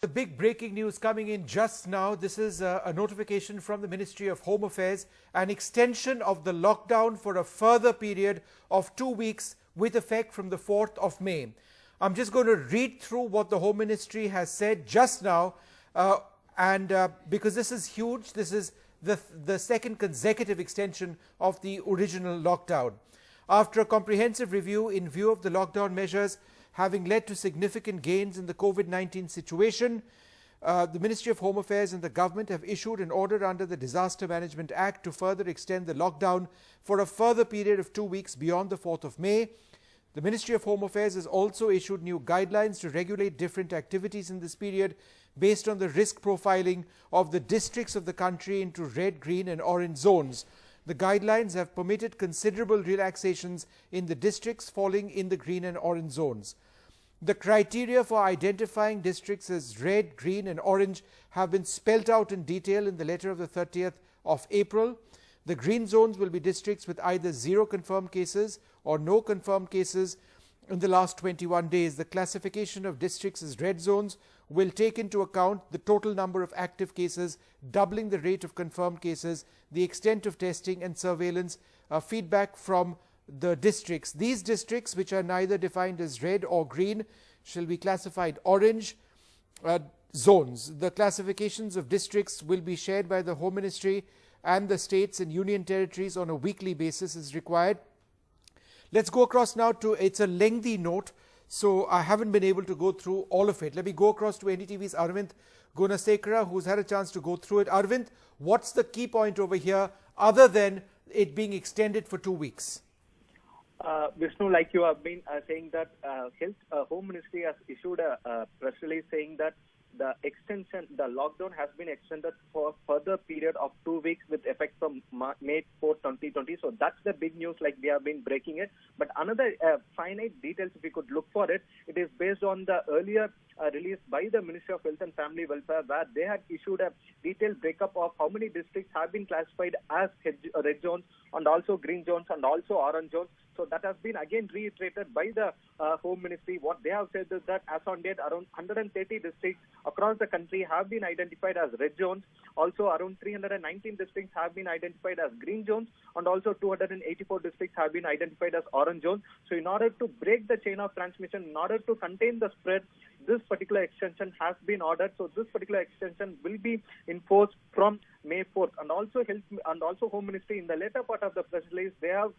The big breaking news coming in just now. This is a notification from the Ministry of Home Affairs, an extension of the lockdown for a further period of 2 weeks with effect from the 4th of May. I'm just going to read through what the Home Ministry has said just now, because this is huge. This is the second consecutive extension of the original lockdown. After a comprehensive review in view of the lockdown measures having led to significant gains in the COVID-19 situation, the Ministry of Home Affairs and the government have issued an order under the Disaster Management Act to further extend the lockdown for a further period of 2 weeks beyond the 4th of May. The Ministry of Home Affairs has also issued new guidelines to regulate different activities in this period based on the risk profiling of the districts of the country into red, green and orange zones. The guidelines have permitted considerable relaxations in the districts falling in the green and orange zones. The criteria for identifying districts as red, green and orange have been spelt out in detail in the letter of the 30th of April. The green zones will be districts with either 0 confirmed cases or no confirmed cases in the last 21 days. The classification of districts as red zones will take into account the total number of active cases, doubling the rate of confirmed cases, the extent of testing and surveillance, feedback from the districts. These districts, which are neither defined as red or green, shall be classified orange zones. The classifications of districts will be shared by the Home Ministry and the states and union territories on a weekly basis as required. Let's go across now to, it's a lengthy note, so I haven't been able to go through all of it. Let me go across to NDTV's Arvind Gunasekara, who's had a chance to go through it. Arvind, what's the key point over here other than it being extended for 2 weeks? Vishnu, like you have been saying that Home Ministry has issued a press release saying that the lockdown has been extended for a further period of 2 weeks with effect from May 4, 2020. So that's the big news, like we have been breaking it. But another finite details, if we could look for it, it is based on the earlier released by the Ministry of Health and Family Welfare, where they had issued a detailed breakup of how many districts have been classified as red zones and also green zones and also orange zones. So that has been again reiterated by the Home Ministry. What they have said is that as on date, around 130 districts across the country have been identified as red zones. Also, around 319 districts have been identified as green zones, and also 284 districts have been identified as orange zones. So in order to break the chain of transmission, in order to contain the spread, this particular extension has been ordered. So this particular extension will be enforced from May 4th. And also Home Ministry, in the later part of the press release, they have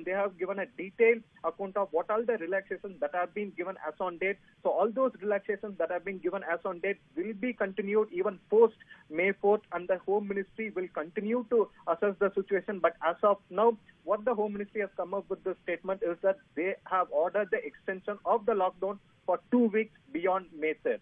they have given a detailed account of what all the relaxations that have been given as on date. So all those relaxations that have been given as on date will be continued even post May 4th, and the Home Ministry will continue to assess the situation. But as of now, what the Home Ministry has come up with this statement is that they have ordered the extension of the lockdown for 2 weeks beyond May 3rd.